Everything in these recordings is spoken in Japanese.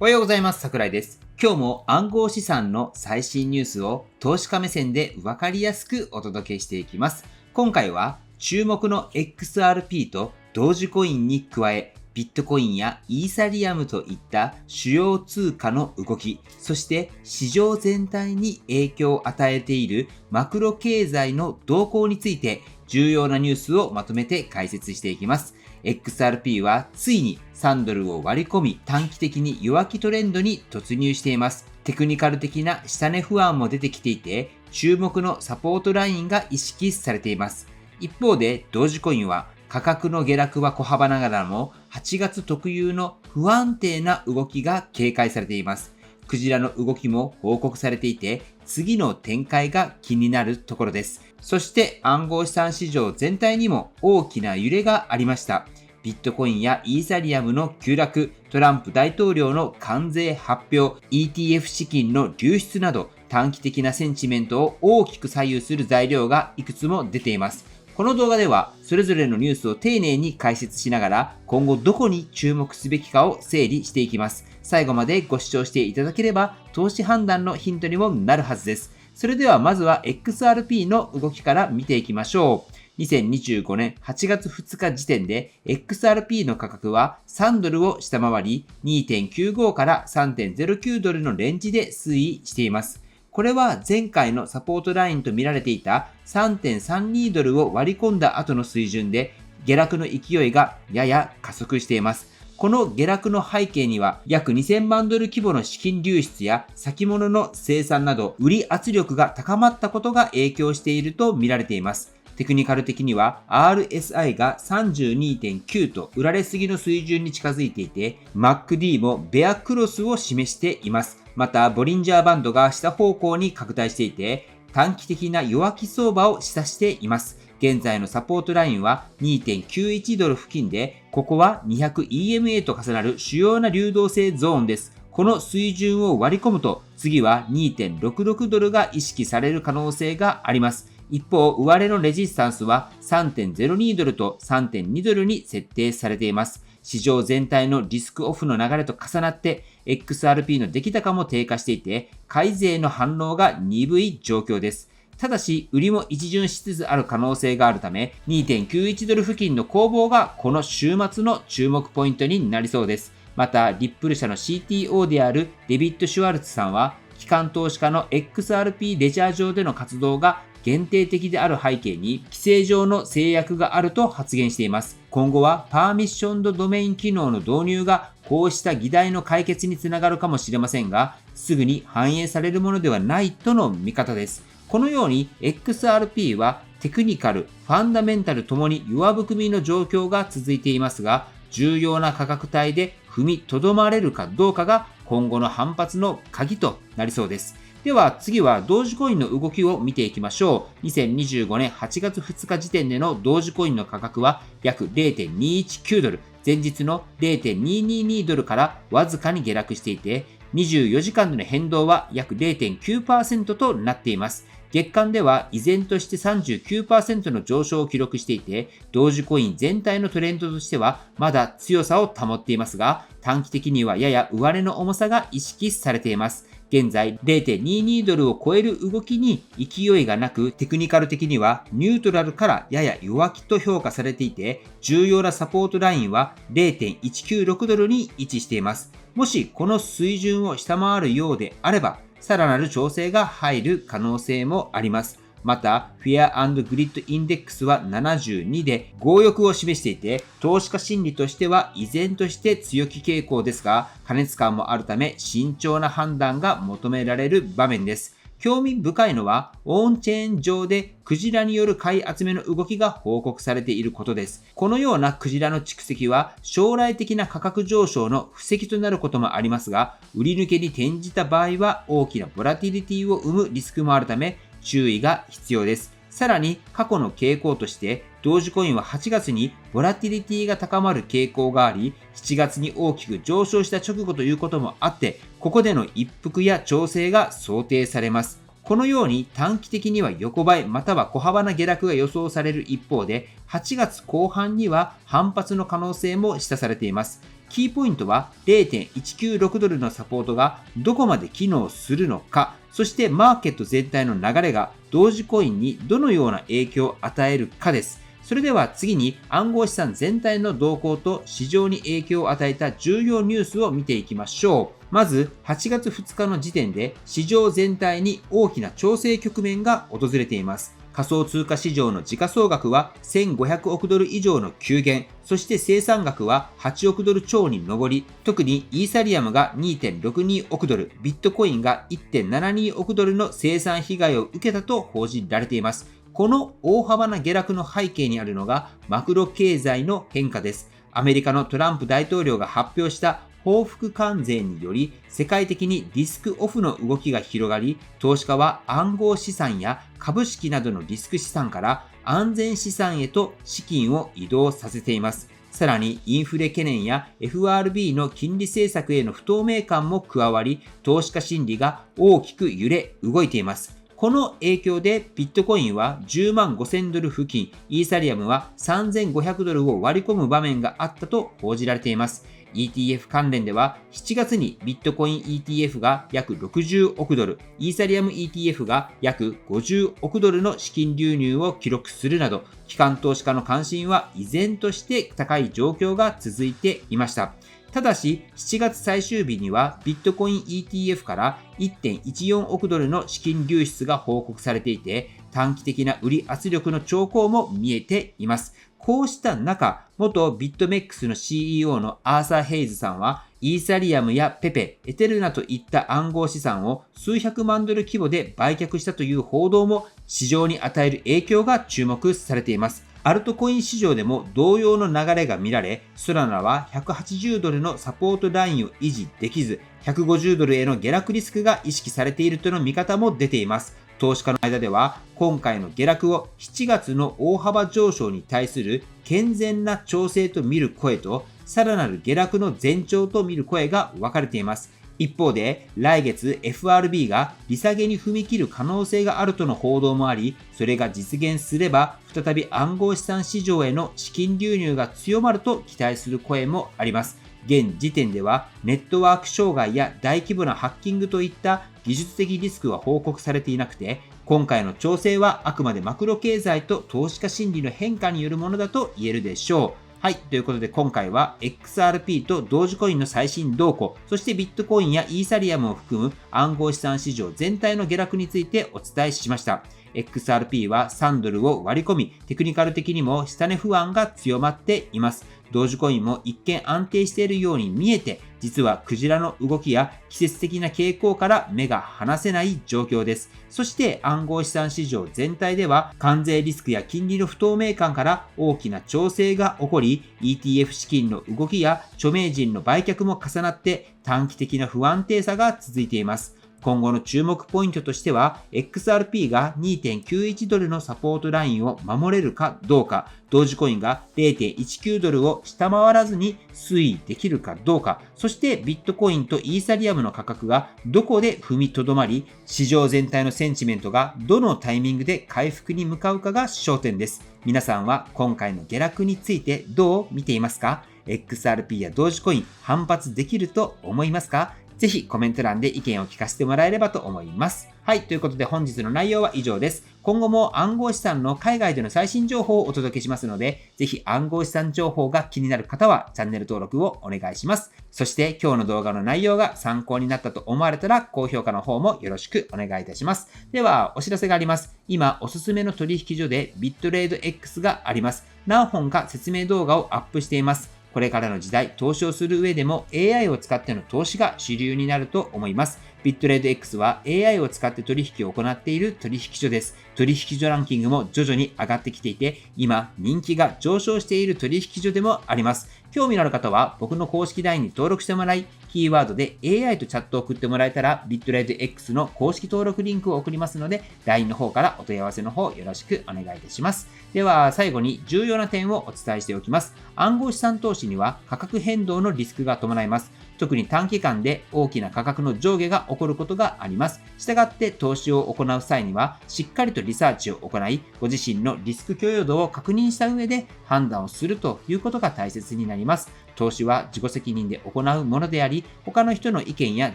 おはようございます。桜井です。今日も暗号資産の最新ニュースを投資家目線でわかりやすくお届けしていきます。今回は注目の XRP と同時コインに加え、ビットコインやイーサリアムといった主要通貨の動き、そして市場全体に影響を与えているマクロ経済の動向について重要なニュースをまとめて解説していきます。XRP はついに3ドルを割り込み短期的に弱気トレンドに突入しています。テクニカル的な下値不安も出てきていて、注目のサポートラインが意識されています。一方で同時コインは価格の下落は小幅ながらも8月特有の不安定な動きが警戒されています。クジラの動きも報告されていて、次の展開が気になるところです。そして暗号資産市場全体にも大きな揺れがありました。ビットコインやイーサリアムの急落、トランプ大統領の関税発表、ETF 資金の流出など短期的なセンチメントを大きく左右する材料がいくつも出ています。この動画ではそれぞれのニュースを丁寧に解説しながら今後どこに注目すべきかを整理していきます。最後までご視聴していただければ投資判断のヒントにもなるはずです。それではまずは XRP の動きから見ていきましょう。2025年8月2日時点で XRP の価格は3ドルを下回り 2.95 から 3.09 ドルのレンジで推移しています。これは前回のサポートラインと見られていた 3.32 ドルを割り込んだ後の水準で下落の勢いがやや加速しています。この下落の背景には約2000万ドル規模の資金流出や先物の生産など売り圧力が高まったことが影響していると見られています。テクニカル的には RSI が 32.9 と売られすぎの水準に近づいていて MACD もベアクロスを示しています。またボリンジャーバンドが下方向に拡大していて短期的な弱気相場を示唆しています。現在のサポートラインは 2.91 ドル付近でここは 200EMA と重なる主要な流動性ゾーンです。この水準を割り込むと次は 2.66 ドルが意識される可能性があります。一方、上値のレジスタンスは 3.02 ドルと 3.2 ドルに設定されています。市場全体のリスクオフの流れと重なって XRP の出来高も低下していて買い勢の反応が鈍い状況です。ただし、売りも一巡しつつある可能性があるため 2.91 ドル付近の攻防がこの週末の注目ポイントになりそうです。また、リップル社の CTO であるデビッド・シュワルツさんは機関投資家の XRP レジャー上での活動が限定的である背景に規制上の制約があると発言しています。今後はパーミッションドドメイン機能の導入がこうした議題の解決につながるかもしれませんが、すぐに反映されるものではないとの見方です。このように XRP はテクニカル、ファンダメンタルともに弱含みの状況が続いていますが、重要な価格帯で踏みとどまれるかどうかが今後の反発の鍵となりそうです。では次は同時コインの動きを見ていきましょう。2025年8月2日時点での同時コインの価格は約 0.219 ドル、前日の 0.222 ドルからわずかに下落していて、24時間での変動は約 0.9% となっています。月間では依然として 39% の上昇を記録していて、同時コイン全体のトレンドとしてはまだ強さを保っていますが、短期的にはやや上値の重さが意識されています。現在 0.22 ドルを超える動きに勢いがなく、テクニカル的にはニュートラルからやや弱気と評価されていて、重要なサポートラインは 0.196 ドルに位置しています。もしこの水準を下回るようであれば、さらなる調整が入る可能性もあります。また、フェア&グリッドインデックスは72で強欲を示していて、投資家心理としては依然として強気傾向ですが、過熱感もあるため慎重な判断が求められる場面です。興味深いのは、オンチェーン上でクジラによる買い集めの動きが報告されていることです。このようなクジラの蓄積は将来的な価格上昇の布石となることもありますが、売り抜けに転じた場合は大きなボラティリティを生むリスクもあるため、注意が必要です。さらに過去の傾向として同時コインは8月にボラティリティが高まる傾向があり、7月に大きく上昇した直後ということもあって、ここでの一服や調整が想定されます。このように短期的には横ばいまたは小幅な下落が予想される一方で、8月後半には反発の可能性も示唆されています。キーポイントは 0.196 ドルのサポートがどこまで機能するのか、そしてマーケット全体の流れが同時コインにどのような影響を与えるかです。それでは次に暗号資産全体の動向と市場に影響を与えた重要ニュースを見ていきましょう。まず8月2日の時点で市場全体に大きな調整局面が訪れています。仮想通貨市場の時価総額は1500億ドル以上の急減、そして生産額は8億ドル超に上り、特にイーサリアムが 2.62 億ドル、ビットコインが 1.72 億ドルの生産被害を受けたと報じられています。この大幅な下落の背景にあるのがマクロ経済の変化です。アメリカのトランプ大統領が発表した報復関税により世界的にリスクオフの動きが広がり、投資家は暗号資産や株式などのリスク資産から安全資産へと資金を移動させています。さらにインフレ懸念や FRB の金利政策への不透明感も加わり、投資家心理が大きく揺れ動いています。この影響でビットコインは10万5000ドル付近、イーサリアムは3500ドルを割り込む場面があったと報じられています。ETF 関連では7月にビットコイン ETF が約60億ドル、イーサリアム ETF が約50億ドルの資金流入を記録するなど、機関投資家の関心は依然として高い状況が続いていました。ただし、7月最終日にはビットコイン ETF から 1.14 億ドルの資金流出が報告されていて、短期的な売り圧力の兆候も見えています。こうした中、元ビットメックスの CEO のアーサー・ヘイズさんは、イーサリアムやペペ、エテルナといった暗号資産を数百万ドル規模で売却したという報道も市場に与える影響が注目されています。アルトコイン市場でも同様の流れが見られ、ソラナは180ドルのサポートラインを維持できず、150ドルへの下落リスクが意識されているとの見方も出ています。投資家の間では、今回の下落を7月の大幅上昇に対する健全な調整と見る声と、さらなる下落の前兆と見る声が分かれています。一方で、来月 FRB が利下げに踏み切る可能性があるとの報道もあり、それが実現すれば、再び暗号資産市場への資金流入が強まると期待する声もあります。現時点では、ネットワーク障害や大規模なハッキングといった技術的リスクは報告されていなくて、今回の調整はあくまでマクロ経済と投資家心理の変化によるものだと言えるでしょう。はい。ということで今回は XRP と同時コインの最新動向、そしてビットコインやイーサリアムを含む暗号資産市場全体の下落についてお伝えしました。XRP は3ドルを割り込み、テクニカル的にも下値不安が強まっています。同時コインも一見安定しているように見えて、実はクジラの動きや季節的な傾向から目が離せない状況です。そして暗号資産市場全体では関税リスクや金利の不透明感から大きな調整が起こり、ETF 資金の動きや著名人の売却も重なって短期的な不安定さが続いています。今後の注目ポイントとしては、XRP が 2.91 ドルのサポートラインを守れるかどうか、同時コインが 0.19 ドルを下回らずに推移できるかどうか、そしてビットコインとイーサリアムの価格がどこで踏みとどまり、市場全体のセンチメントがどのタイミングで回復に向かうかが焦点です。皆さんは今回の下落についてどう見ていますか？ XRP や同時コイン反発できると思いますか？ぜひコメント欄で意見を聞かせてもらえればと思います。はい。ということで本日の内容は以上です。今後も暗号資産の海外での最新情報をお届けしますので、ぜひ暗号資産情報が気になる方はチャンネル登録をお願いします。そして今日の動画の内容が参考になったと思われたら高評価の方もよろしくお願いいたします。ではお知らせがあります。今おすすめの取引所でビットレード X があります。何本か説明動画をアップしています。これからの時代、投資をする上でも AI を使っての投資が主流になると思います。ビットレード X は AI を使って取引を行っている取引所です。取引所ランキングも徐々に上がってきていて、今人気が上昇している取引所でもあります。興味のある方は僕の公式 LINE に登録してもらい、キーワードで AI とチャットを送ってもらえたら、ビットレード X の公式登録リンクを送りますので、LINE の方からお問い合わせの方よろしくお願いいたします。では最後に重要な点をお伝えしておきます。暗号資産投資には価格変動のリスクが伴います。特に短期間で大きな価格の上下が起こることがあります。したがって投資を行う際には、しっかりとリサーチを行い、ご自身のリスク許容度を確認した上で判断をするということが大切になります。投資は自己責任で行うものであり、他の人の意見や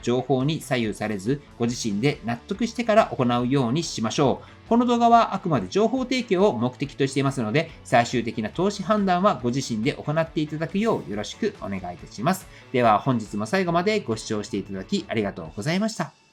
情報に左右されず、ご自身で納得してから行うようにしましょう。この動画はあくまで情報提供を目的としていますので、最終的な投資判断はご自身で行っていただくようよろしくお願いいたします。では本日も最後までご視聴していただきありがとうございました。